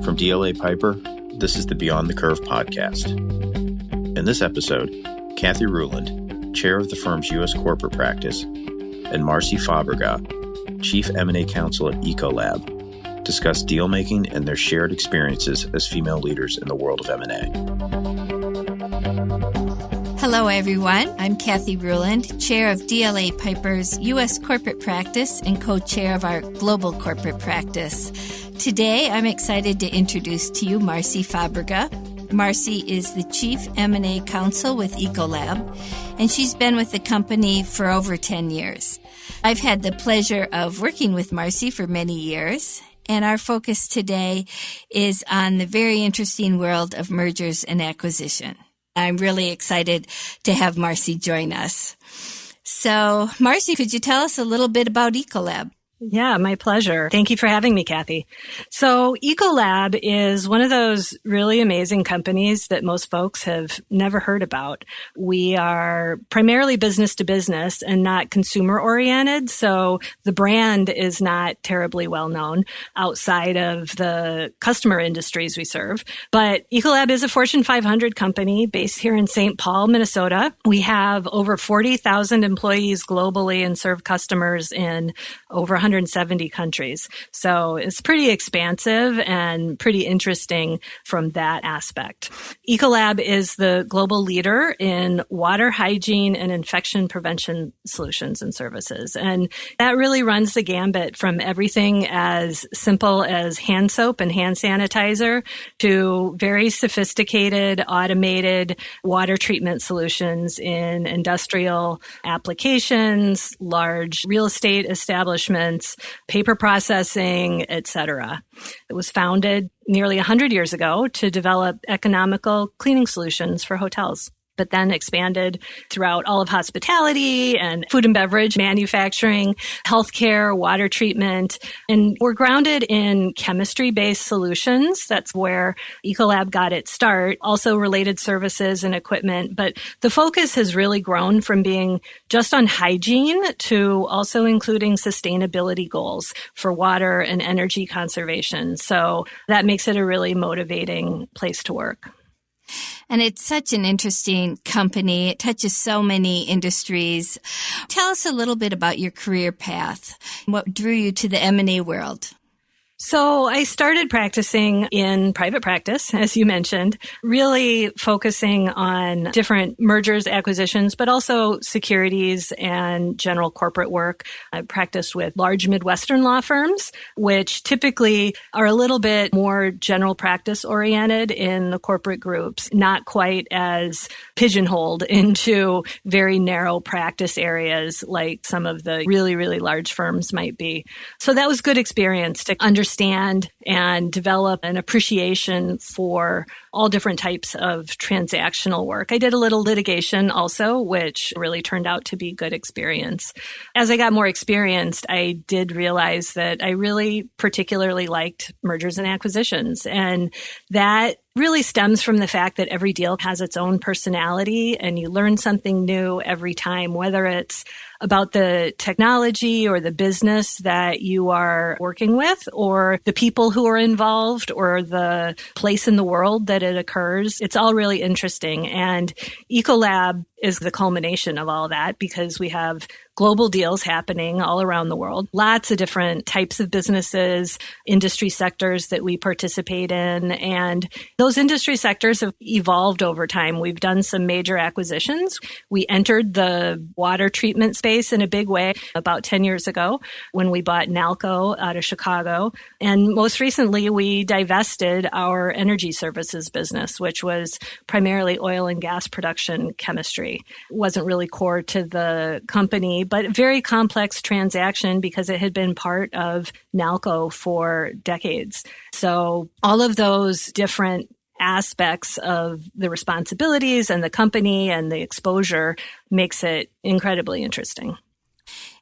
From DLA Piper, this is the Beyond the Curve podcast. In this episode, Kathy Ruhland, chair of the firm's U.S. corporate practice, and Marci Fábrega, chief M&A Counsel at Ecolab, discuss deal-making and their shared experiences as female leaders in the world of M&A. Hello, everyone. I'm Kathy Ruhland, chair of DLA Piper's U.S. corporate practice and co-chair of our global corporate practice. Today, I'm excited to introduce to you Marci Fábrega. Marci is the Chief M&A Counsel with Ecolab, and she's been with the company for over 10 years. I've had the pleasure of working with Marci for many years, and our focus today is on the very interesting world of mergers and acquisition. I'm really excited to have Marci join us. So, Marci, could you tell us a little bit about Ecolab? Yeah, my pleasure. Thank you for having me, Kathy. So Ecolab is one of those really amazing companies that most folks have never heard about. We are primarily business to business and not consumer oriented. So the brand is not terribly well known outside of the customer industries we serve. But Ecolab is a Fortune 500 company based here in St. Paul, Minnesota. We have over 40,000 employees globally and serve customers in over 170 countries. So it's pretty expansive and pretty interesting from that aspect. Ecolab is the global leader in water hygiene and infection prevention solutions and services. And that really runs the gambit from everything as simple as hand soap and hand sanitizer to very sophisticated automated water treatment solutions in industrial applications, large real estate establishments, paper processing, etc. It was founded nearly 100 years ago to develop economical cleaning solutions for hotels, but then expanded throughout all of hospitality and food and beverage manufacturing, healthcare, water treatment. And we're grounded in chemistry-based solutions. That's where Ecolab got its start, also related services and equipment. But the focus has really grown from being just on hygiene to also including sustainability goals for water and energy conservation. So that makes it a really motivating place to work. And it's such an interesting company. It touches so many industries. Tell us a little bit about your career path. What drew you to the M&A world? So I started practicing in private practice, as you mentioned, really focusing on different mergers, acquisitions, but also securities and general corporate work. I practiced with large Midwestern law firms, which typically are a little bit more general practice oriented in the corporate groups, not quite as pigeonholed into very narrow practice areas like some of the really, really large firms might be. So that was good experience to understand and develop an appreciation for all different types of transactional work. I did a little litigation also, which really turned out to be good experience. As I got more experienced, I did realize that I really particularly liked mergers and acquisitions. And that really stems from the fact that every deal has its own personality and you learn something new every time, whether it's about the technology or the business that you are working with or the people who are involved or the place in the world that it occurs. It's all really interesting. And Ecolab is the culmination of all that because we have global deals happening all around the world, lots of different types of businesses, industry sectors that we participate in. And those industry sectors have evolved over time. We've done some major acquisitions. We entered the water treatment space in a big way about 10 years ago when we bought Nalco out of Chicago. And most recently, we divested our energy services business, which was primarily oil and gas production chemistry. It wasn't really core to the company, but a very complex transaction because it had been part of Nalco for decades. So all of those different aspects of the responsibilities and the company and the exposure makes it incredibly interesting.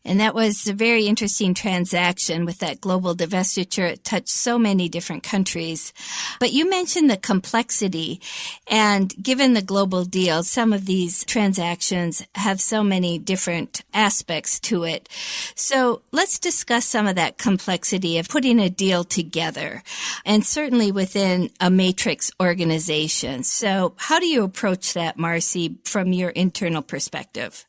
And that was a very interesting transaction with that global divestiture. It touched so many different countries. But you mentioned the complexity. And given the global deal, some of these transactions have so many different aspects to it. So let's discuss some of that complexity of putting a deal together, and certainly within a matrix organization. So how do you approach that, Marci, from your internal perspective?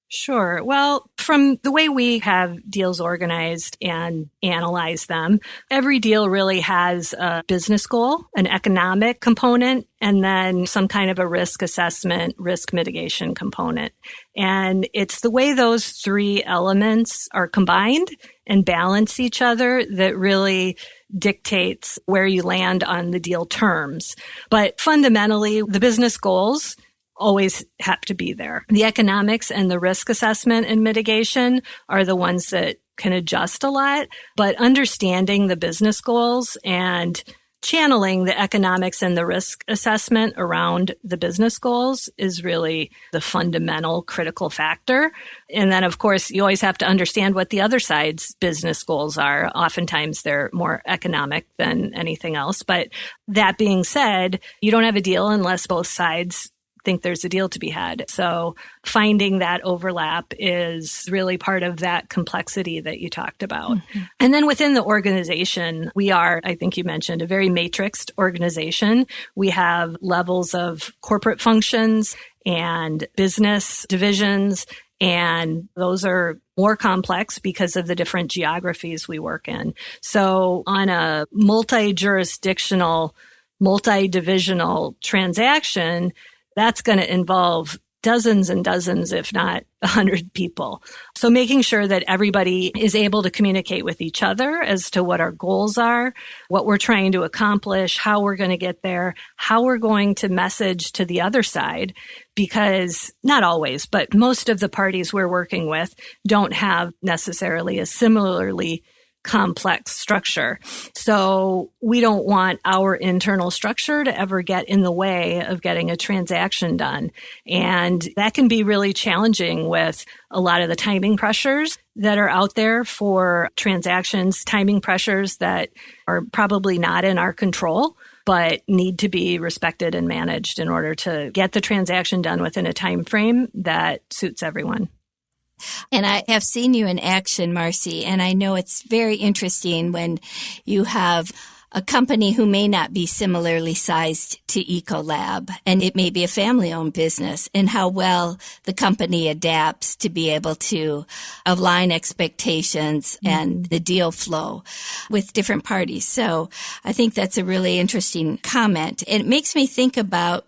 Sure. Well, from the way we have deals organized and analyze them, every deal really has a business goal, an economic component, and then some kind of a risk assessment, risk mitigation component. And it's the way those three elements are combined and balance each other that really dictates where you land on the deal terms. But fundamentally, the business goals always have to be there. The economics and the risk assessment and mitigation are the ones that can adjust a lot, but understanding the business goals and channeling the economics and the risk assessment around the business goals is really the fundamental critical factor. And then, of course, you always have to understand what the other side's business goals are. Oftentimes, they're more economic than anything else. But that being said, you don't have a deal unless both sides think there's a deal to be had. So finding that overlap is really part of that complexity that you talked about. Mm-hmm. And then within the organization, we are, I think you mentioned, a very matrixed organization. We have levels of corporate functions and business divisions, and those are more complex because of the different geographies we work in. So on a multi-jurisdictional, multi-divisional transaction, that's going to involve dozens and dozens, if not 100 people. So making sure that everybody is able to communicate with each other as to what our goals are, what we're trying to accomplish, how we're going to get there, how we're going to message to the other side, because not always, but most of the parties we're working with don't have necessarily a similarly complex structure. So we don't want our internal structure to ever get in the way of getting a transaction done. And that can be really challenging with a lot of the timing pressures that are out there for transactions, timing pressures that are probably not in our control, but need to be respected and managed in order to get the transaction done within a time frame that suits everyone. And I have seen you in action, Marci, and I know it's very interesting when you have a company who may not be similarly sized to Ecolab, and it may be a family-owned business, and how well the company adapts to be able to align expectations and the deal flow with different parties. So I think that's a really interesting comment. And it makes me think about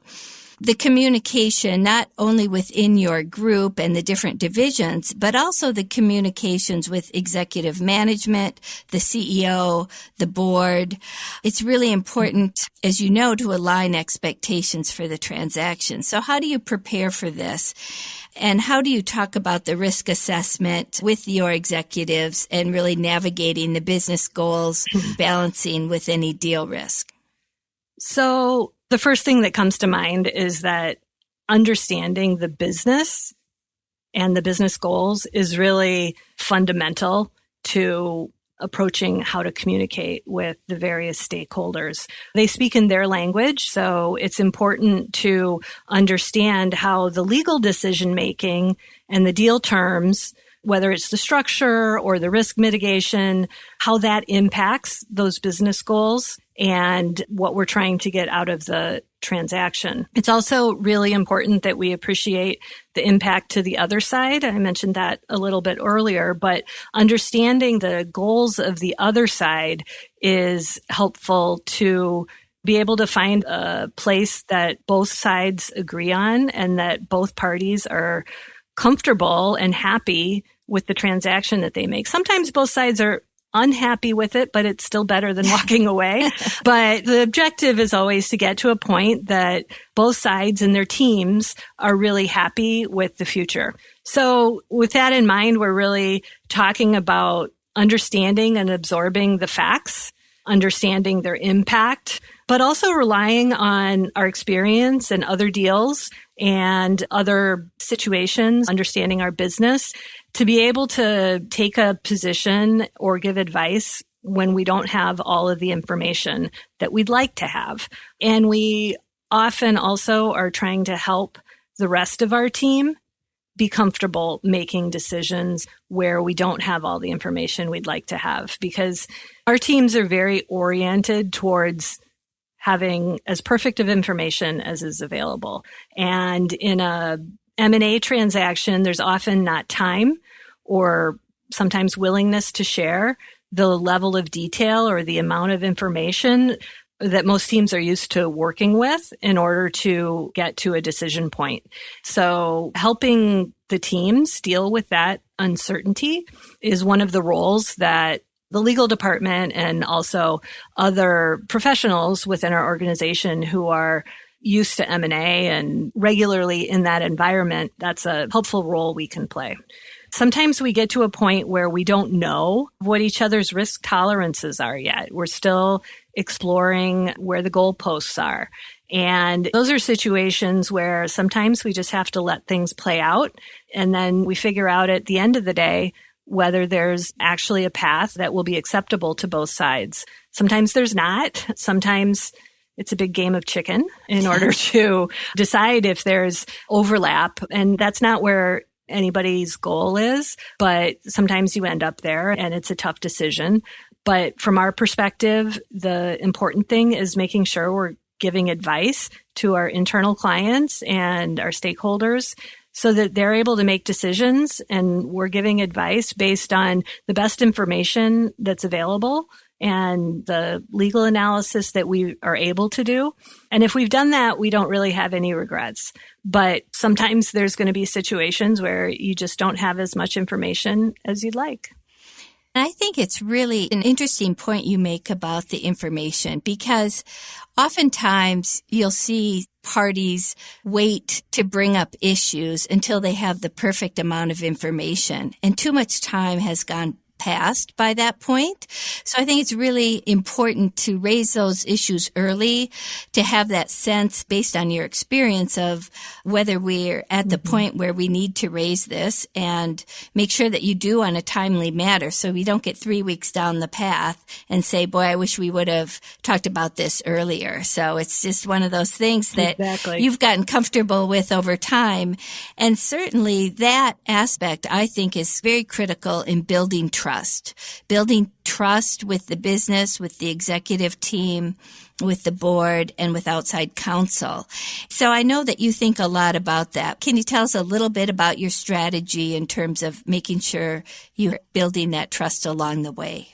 the communication, not only within your group and the different divisions, but also the communications with executive management, the CEO, the board. It's really important, as you know, to align expectations for the transaction. So how do you prepare for this? And how do you talk about the risk assessment with your executives and really navigating the business goals, balancing with any deal risk? So the first thing that comes to mind is that understanding the business and the business goals is really fundamental to approaching how to communicate with the various stakeholders. They speak in their language, so it's important to understand how the legal decision-making and the deal terms, whether it's the structure or the risk mitigation, how that impacts those business goals and what we're trying to get out of the transaction. It's also really important that we appreciate the impact to the other side. I mentioned that a little bit earlier, but understanding the goals of the other side is helpful to be able to find a place that both sides agree on and that both parties are comfortable and happy with the transaction that they make. Sometimes both sides are unhappy with it, but it's still better than walking away. But the objective is always to get to a point that both sides and their teams are really happy with the future. So with that in mind, we're really talking about understanding and absorbing the facts, understanding their impact, but also relying on our experience and other deals and other situations, understanding our business to be able to take a position or give advice when we don't have all of the information that we'd like to have. And we often also are trying to help the rest of our team be comfortable making decisions where we don't have all the information we'd like to have, because our teams are very oriented towards having as perfect of information as is available. And in a M&A transaction, there's often not time or sometimes willingness to share the level of detail or the amount of information that most teams are used to working with in order to get to a decision point. So helping the teams deal with that uncertainty is one of the roles that the legal department and also other professionals within our organization who are used to M&A and regularly in that environment, that's a helpful role we can play. Sometimes we get to a point where we don't know what each other's risk tolerances are yet. We're still exploring where the goalposts are. And those are situations where sometimes we just have to let things play out. And then we figure out at the end of the day whether there's actually a path that will be acceptable to both sides. Sometimes there's not. Sometimes it's a big game of chicken in order to decide if there's overlap. And that's not where anybody's goal is, but sometimes you end up there and it's a tough decision. But from our perspective, the important thing is making sure we're giving advice to our internal clients and our stakeholders so that they're able to make decisions, and we're giving advice based on the best information that's available and the legal analysis that we are able to do. And if we've done that, we don't really have any regrets. But sometimes there's going to be situations where you just don't have as much information as you'd like. I think it's really an interesting point you make about the information, because oftentimes you'll see parties wait to bring up issues until they have the perfect amount of information, and too much time has gone past by that point. So I think it's really important to raise those issues early, to have that sense based on your experience of whether we're at the point where we need to raise this, and make sure that you do on a timely manner so we don't get 3 weeks down the path and say, boy, I wish we would have talked about this earlier. So it's just one of those things that you've gotten comfortable with over time. And certainly that aspect, I think, is very critical in building trust with the business, with the executive team, with the board, and with outside counsel. So I know that you think a lot about that. Can you tell us a little bit about your strategy in terms of making sure you're building that trust along the way?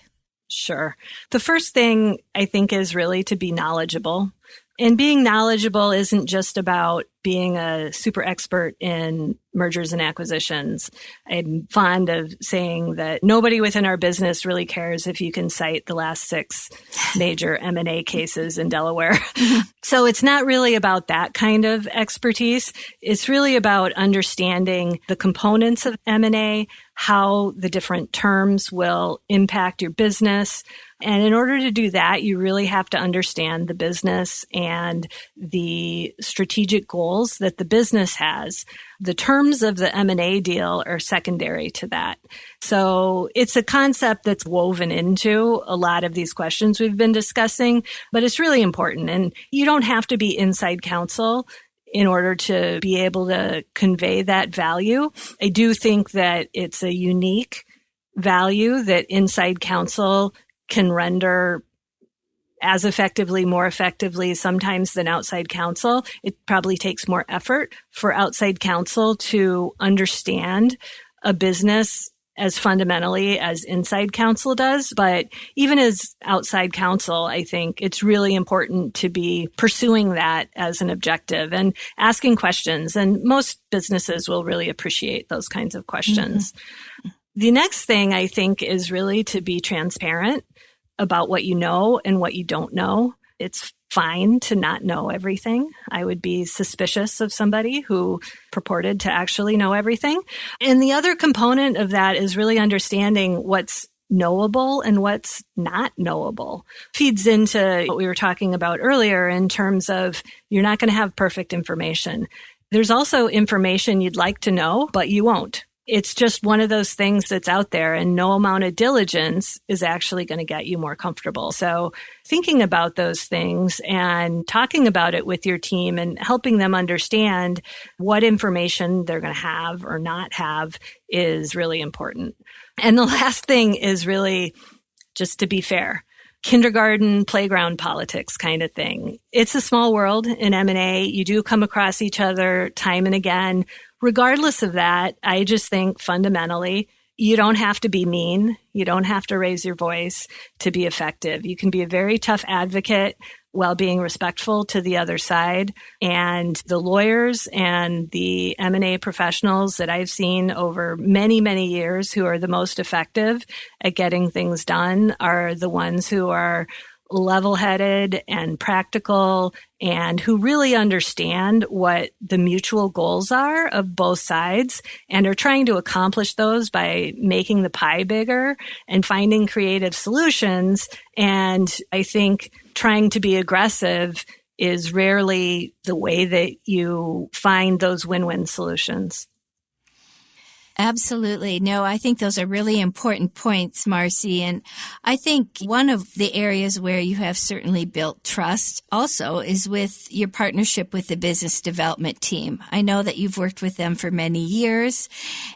Sure. The first thing I think is really to be knowledgeable. And being knowledgeable isn't just about being a super expert in mergers and acquisitions. I'm fond of saying that nobody within our business really cares if you can cite the last 6 major M&A cases in Delaware. So it's not really about that kind of expertise. It's really about understanding the components of M&A, how the different terms will impact your business. And in order to do that, you really have to understand the business and the strategic goals that the business has. The terms of the M&A deal are secondary to that. So it's a concept that's woven into a lot of these questions we've been discussing, but it's really important. And you don't have to be inside counsel in order to be able to convey that value. I do think that it's a unique value that inside counsel can render as effectively, more effectively sometimes than outside counsel. It probably takes more effort for outside counsel to understand a business as fundamentally as inside counsel does. But even as outside counsel, I think it's really important to be pursuing that as an objective and asking questions. And most businesses will really appreciate those kinds of questions. Mm-hmm. The next thing I think is really to be transparent about what you know and what you don't know. It's fine to not know everything. I would be suspicious of somebody who purported to actually know everything. And the other component of that is really understanding what's knowable and what's not knowable. Feeds into what we were talking about earlier in terms of you're not going to have perfect information. There's also information you'd like to know, but you won't. It's just one of those things that's out there, and no amount of diligence is actually going to get you more comfortable. So thinking about those things and talking about it with your team and helping them understand what information they're going to have or not have is really important. And the last thing is really just to be fair. Kindergarten, playground politics kind of thing. It's a small world in M&A. You do come across each other time and again. Regardless of that, I just think fundamentally, you don't have to be mean. You don't have to raise your voice to be effective. You can be a very tough advocate while being respectful to the other side. And the lawyers and the M&A professionals that I've seen over many, many years who are the most effective at getting things done are the ones who are level-headed and practical and who really understand what the mutual goals are of both sides and are trying to accomplish those by making the pie bigger and finding creative solutions. And I think trying to be aggressive is rarely the way that you find those win-win solutions. Absolutely. No, I think those are really important points, Marci. And I think one of the areas where you have certainly built trust also is with your partnership with the business development team. I know that you've worked with them for many years,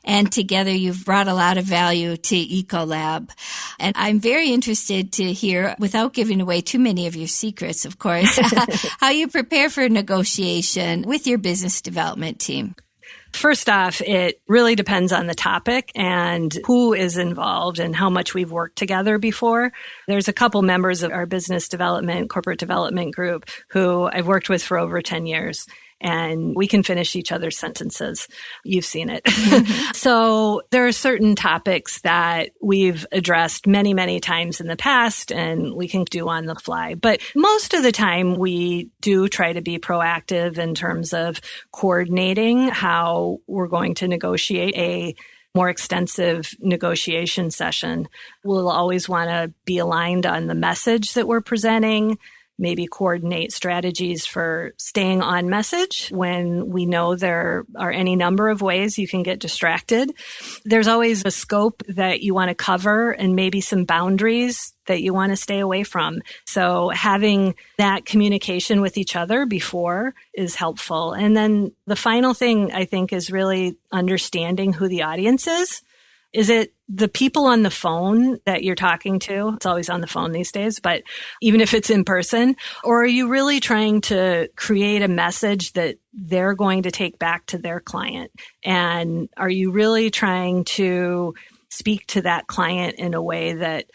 and together you've brought a lot of value to Ecolab. And I'm very interested to hear, without giving away too many of your secrets, of course, how you prepare for negotiation with your business development team. First off, it really depends on the topic and who is involved and how much we've worked together before. There's a couple members of our business development, corporate development group who I've worked with for over 10 years. And we can finish each other's sentences. You've seen it. Mm-hmm. So there are certain topics that we've addressed many, many times in the past and we can do on the fly. But most of the time we do try to be proactive in terms of coordinating how we're going to negotiate a more extensive negotiation session. We'll always want to be aligned on the message that we're presenting, maybe coordinate strategies for staying on message when we know there are any number of ways you can get distracted. There's always a scope that you want to cover and maybe some boundaries that you want to stay away from. So having that communication with each other before is helpful. And then the final thing I think is really understanding who the audience is. Is it the people on the phone that you're talking to? It's always on the phone these days, but even if it's in person, or are you really trying to create a message that they're going to take back to their client? And are you really trying to speak to that client in a way that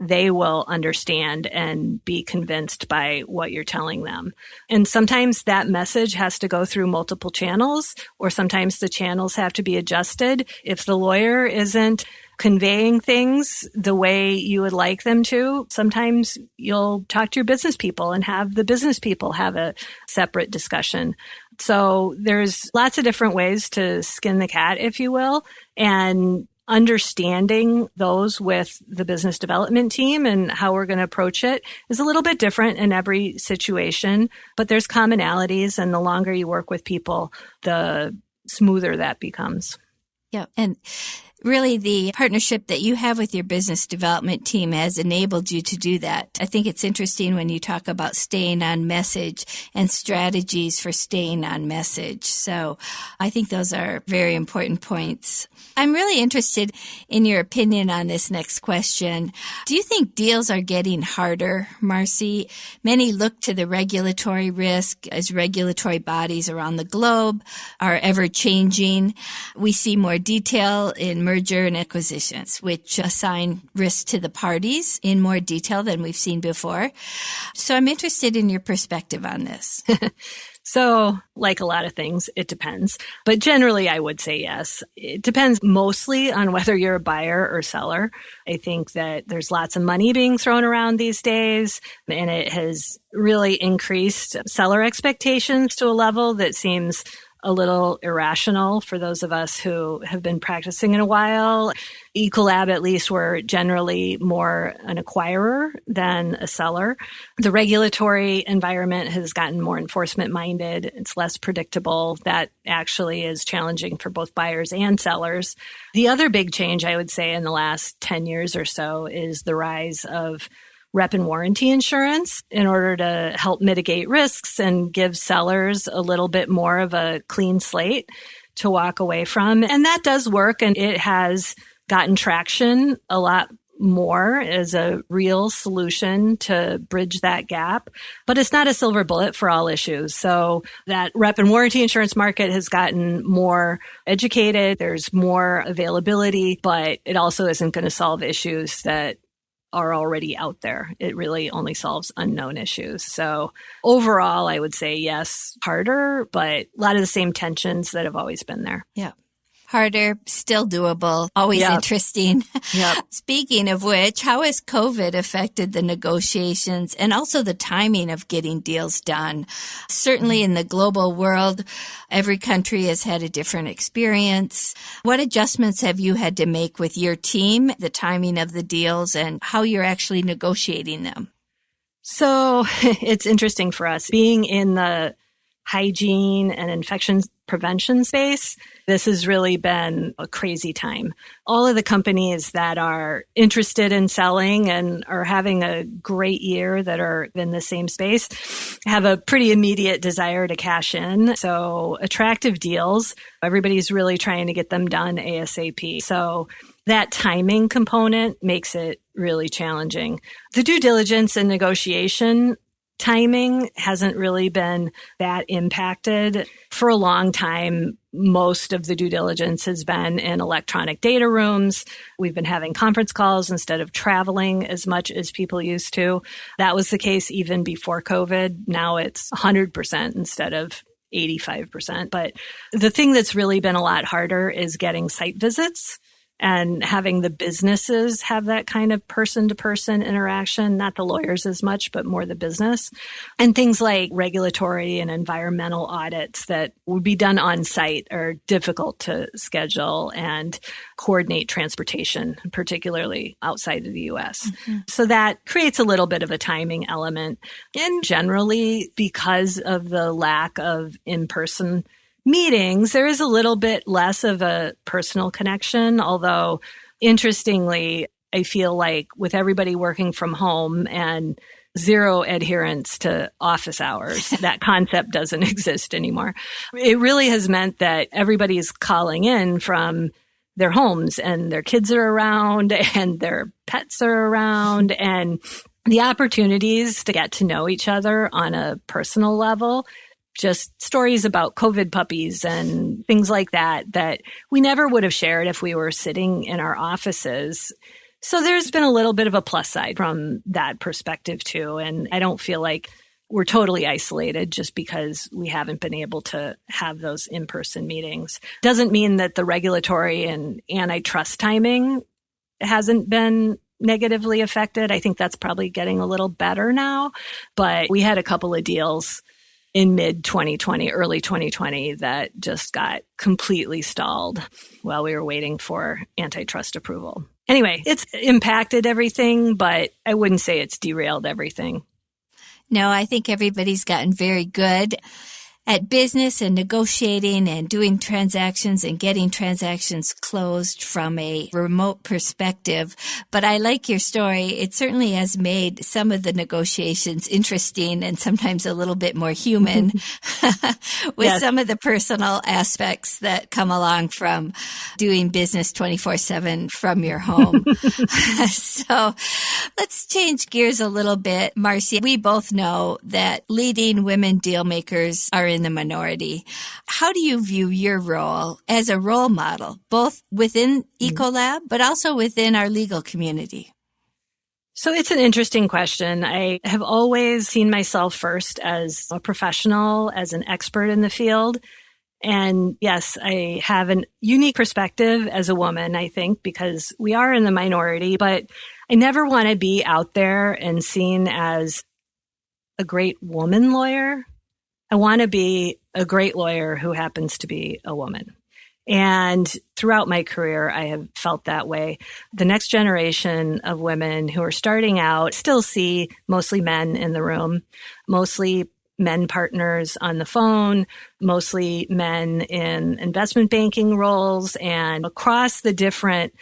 they will understand and be convinced by what you're telling them? And sometimes that message has to go through multiple channels, or sometimes the channels have to be adjusted. If the lawyer isn't conveying things the way you would like them to, sometimes you'll talk to your business people and have the business people have a separate discussion. So there's lots of different ways to skin the cat, if you will, and understanding those with the business development team and how we're going to approach it is a little bit different in every situation, but there's commonalities, and the longer you work with people, the smoother that becomes. Yeah. And really, the partnership that you have with your business development team has enabled you to do that. I think it's interesting when you talk about staying on message and strategies for staying on message. So I think those are very important points. I'm really interested in your opinion on this next question. Do you think deals are getting harder, Marci? Many look to the regulatory risk as regulatory bodies around the globe are ever changing. We see more detail in merger and acquisitions, which assign risk to the parties in more detail than we've seen before. So I'm interested in your perspective on this. So, like a lot of things, it depends. But generally, I would say yes. It depends mostly on whether you're a buyer or seller. I think that there's lots of money being thrown around these days, and it has really increased seller expectations to a level that seems a little irrational for those of us who have been practicing in a while. Ecolab, at least, we're generally more an acquirer than a seller. The regulatory environment has gotten more enforcement minded. It's less predictable. That actually is challenging for both buyers and sellers. The other big change, I would say, in the last 10 years or so is the rise of rep and warranty insurance in order to help mitigate risks and give sellers a little bit more of a clean slate to walk away from. And that does work, and it has gotten traction a lot more as a real solution to bridge that gap. But it's not a silver bullet for all issues. So that rep and warranty insurance market has gotten more educated. There's more availability, but it also isn't going to solve issues that are already out there. It really only solves unknown issues. So overall, I would say yes, harder, but a lot of the same tensions that have always been there. Yeah. Harder, still doable, always interesting. Yep. Speaking of which, how has COVID affected the negotiations and also the timing of getting deals done? Certainly in the global world, every country has had a different experience. What adjustments have you had to make with your team, the timing of the deals, and how you're actually negotiating them? So it's interesting for us being in the hygiene and infection prevention space. This has really been a crazy time. All of the companies that are interested in selling and are having a great year that are in the same space have a pretty immediate desire to cash in. So attractive deals, everybody's really trying to get them done ASAP. So that timing component makes it really challenging. The due diligence and negotiation timing hasn't really been that impacted. For a long time, most of the due diligence has been in electronic data rooms. We've been having conference calls instead of traveling as much as people used to. That was the case even before COVID. Now it's 100% instead of 85%. But the thing that's really been a lot harder is getting site visits and having the businesses have that kind of person-to-person interaction, not the lawyers as much, but more the business. And things like regulatory and environmental audits that would be done on site are difficult to schedule and coordinate transportation, particularly outside of the U.S. Mm-hmm. So that creates a little bit of a timing element. And generally, because of the lack of in-person meetings, there is a little bit less of a personal connection, although interestingly, I feel like with everybody working from home and zero adherence to office hours, that concept doesn't exist anymore. It really has meant that everybody's calling in from their homes and their kids are around and their pets are around, and the opportunities to get to know each other on a personal level, just stories about COVID puppies and things like that, that we never would have shared if we were sitting in our offices. So there's been a little bit of a plus side from that perspective too. And I don't feel like we're totally isolated just because we haven't been able to have those in-person meetings. Doesn't mean that the regulatory and antitrust timing hasn't been negatively affected. I think that's probably getting a little better now, but we had a couple of deals in mid-2020, early 2020, that just got completely stalled while we were waiting for antitrust approval. Anyway, it's impacted everything, but I wouldn't say it's derailed everything. No, I think everybody's gotten very good at business and negotiating and doing transactions and getting transactions closed from a remote perspective. But I like your story. It certainly has made some of the negotiations interesting and sometimes a little bit more human with some of the personal aspects that come along from doing business 24/7 from your home. So let's change gears a little bit. Marci, we both know that leading women deal makers are in the minority. How do you view your role as a role model, both within Ecolab, but also within our legal community? So it's an interesting question. I have always seen myself first as a professional, as an expert in the field. And yes, I have a unique perspective as a woman, I think, because we are in the minority, but I never want to be out there and seen as a great woman lawyer. I want to be a great lawyer who happens to be a woman. And throughout my career, I have felt that way. The next generation of women who are starting out still see mostly men in the room, mostly men partners on the phone, mostly men in investment banking roles, and across the different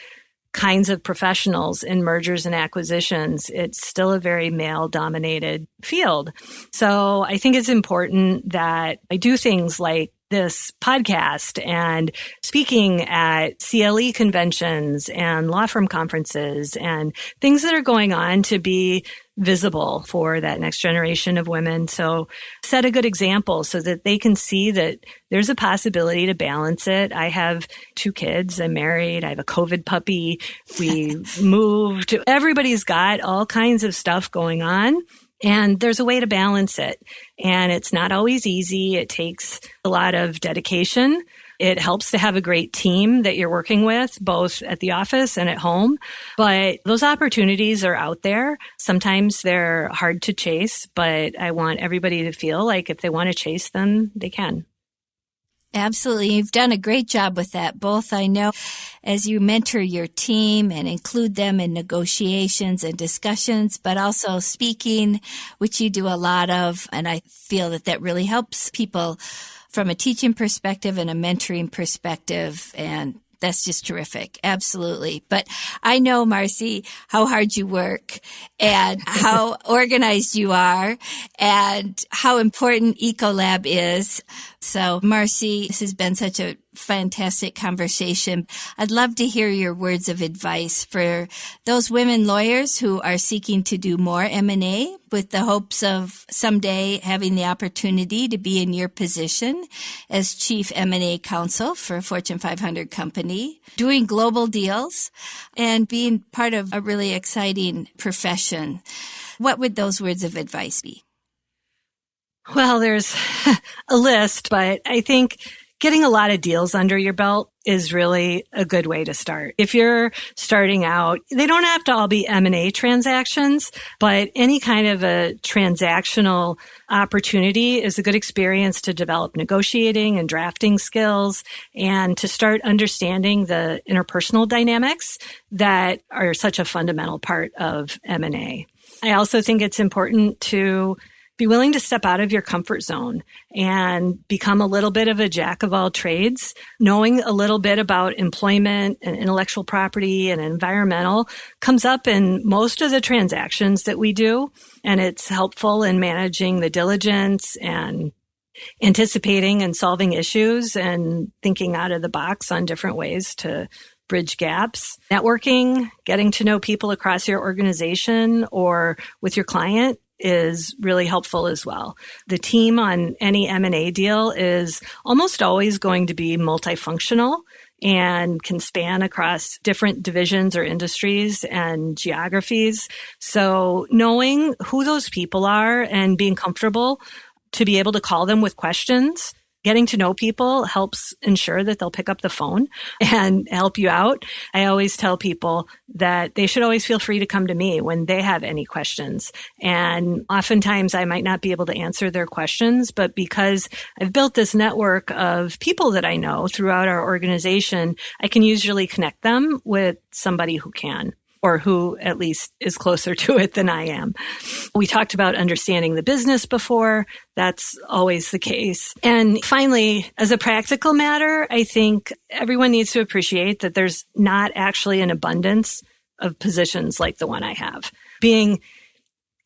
kinds of professionals in mergers and acquisitions, it's still a very male-dominated field. So I think it's important that I do things like this podcast and speaking at CLE conventions and law firm conferences and things that are going on to be visible for that next generation of women. So set a good example so that they can see that there's a possibility to balance it. I have 2 kids. I'm married. I have a COVID puppy. We moved. Everybody's got all kinds of stuff going on. And there's a way to balance it. And it's not always easy. It takes a lot of dedication. It helps to have a great team that you're working with, both at the office and at home. But those opportunities are out there. Sometimes they're hard to chase, but I want everybody to feel like if they want to chase them, they can. Absolutely. You've done a great job with that. Both, I know, as you mentor your team and include them in negotiations and discussions, but also speaking, which you do a lot of. And I feel that that really helps people from a teaching perspective and a mentoring perspective. And that's just terrific. Absolutely. But I know, Marci, how hard you work and how organized you are and how important Ecolab is. So, Marci, this has been such a fantastic conversation. I'd love to hear your words of advice for those women lawyers who are seeking to do more M&A with the hopes of someday having the opportunity to be in your position as Chief M&A Counsel for a Fortune 500 company, doing global deals, and being part of a really exciting profession. What would those words of advice be? Well, there's a list, but I think getting a lot of deals under your belt is really a good way to start. If you're starting out, they don't have to all be M&A transactions, but any kind of a transactional opportunity is a good experience to develop negotiating and drafting skills and to start understanding the interpersonal dynamics that are such a fundamental part of M&A. I also think it's important to be willing to step out of your comfort zone and become a little bit of a jack of all trades. Knowing a little bit about employment and intellectual property and environmental comes up in most of the transactions that we do, and it's helpful in managing the diligence and anticipating and solving issues and thinking out of the box on different ways to bridge gaps. Networking, getting to know people across your organization or with your client is really helpful as well. The team on any M&A deal is almost always going to be multifunctional and can span across different divisions or industries and geographies. So knowing who those people are and being comfortable to be able to call them with questions. Getting to know people helps ensure that they'll pick up the phone and help you out. I always tell people that they should always feel free to come to me when they have any questions. And oftentimes I might not be able to answer their questions, but because I've built this network of people that I know throughout our organization, I can usually connect them with somebody who can, or who at least is closer to it than I am. We talked about understanding the business before. That's always the case. And finally, as a practical matter, I think everyone needs to appreciate that there's not actually an abundance of positions like the one I have. Being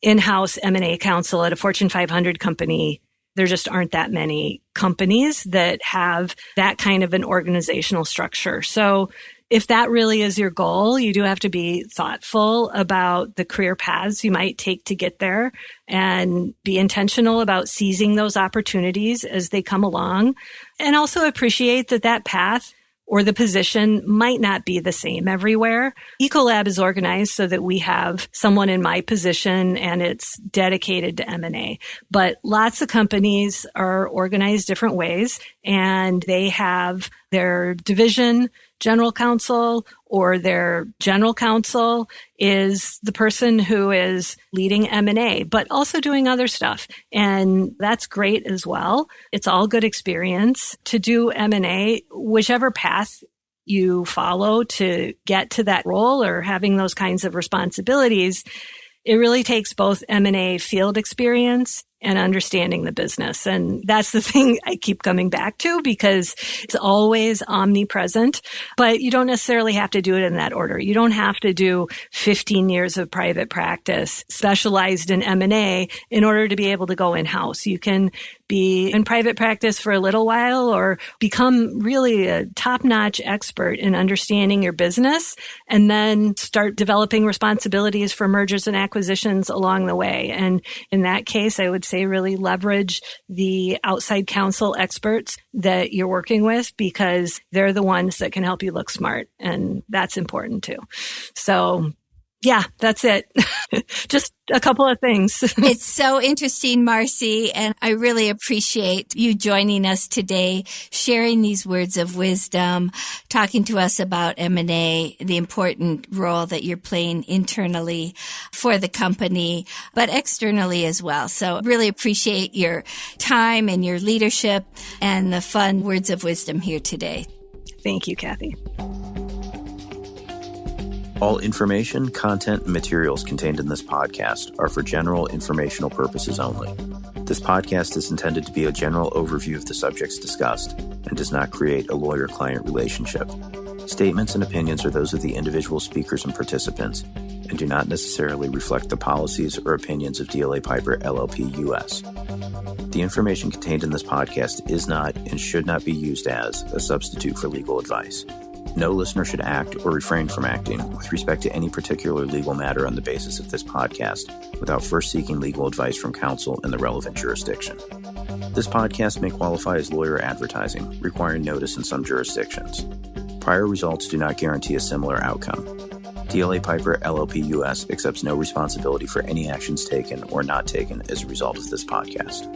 in-house M&A counsel at a Fortune 500 company, there just aren't that many companies that have that kind of an organizational structure. So if that really is your goal, you do have to be thoughtful about the career paths you might take to get there and be intentional about seizing those opportunities as they come along, and also appreciate that that path or the position might not be the same everywhere. Ecolab is organized so that we have someone in my position and it's dedicated to M&A. But lots of companies are organized different ways and they have their division general counsel or their general counsel is the person who is leading M&A, but also doing other stuff. And that's great as well. It's all good experience to do M&A, whichever path you follow to get to that role or having those kinds of responsibilities. It really takes both M&A field experience and understanding the business. And that's the thing I keep coming back to because it's always omnipresent, but you don't necessarily have to do it in that order. You don't have to do 15 years of private practice specialized in M&A in order to be able to go in-house. You can be in private practice for a little while or become really a top-notch expert in understanding your business and then start developing responsibilities for mergers and acquisitions along the way. And in that case, I would say really leverage the outside counsel experts that you're working with because they're the ones that can help you look smart. And that's important too. So yeah, that's it. Just a couple of things. It's so interesting, Marci, and I really appreciate you joining us today, sharing these words of wisdom, talking to us about M&A, the important role that you're playing internally for the company, but externally as well. So really appreciate your time and your leadership and the fun words of wisdom here today. Thank you, Kathy. All information, content, and materials contained in this podcast are for general informational purposes only. This podcast is intended to be a general overview of the subjects discussed and does not create a lawyer-client relationship. Statements and opinions are those of the individual speakers and participants and do not necessarily reflect the policies or opinions of DLA Piper LLP US. The information contained in this podcast is not and should not be used as a substitute for legal advice. No listener should act or refrain from acting with respect to any particular legal matter on the basis of this podcast without first seeking legal advice from counsel in the relevant jurisdiction. This podcast may qualify as lawyer advertising, requiring notice in some jurisdictions. Prior results do not guarantee a similar outcome. DLA Piper LLP US accepts no responsibility for any actions taken or not taken as a result of this podcast.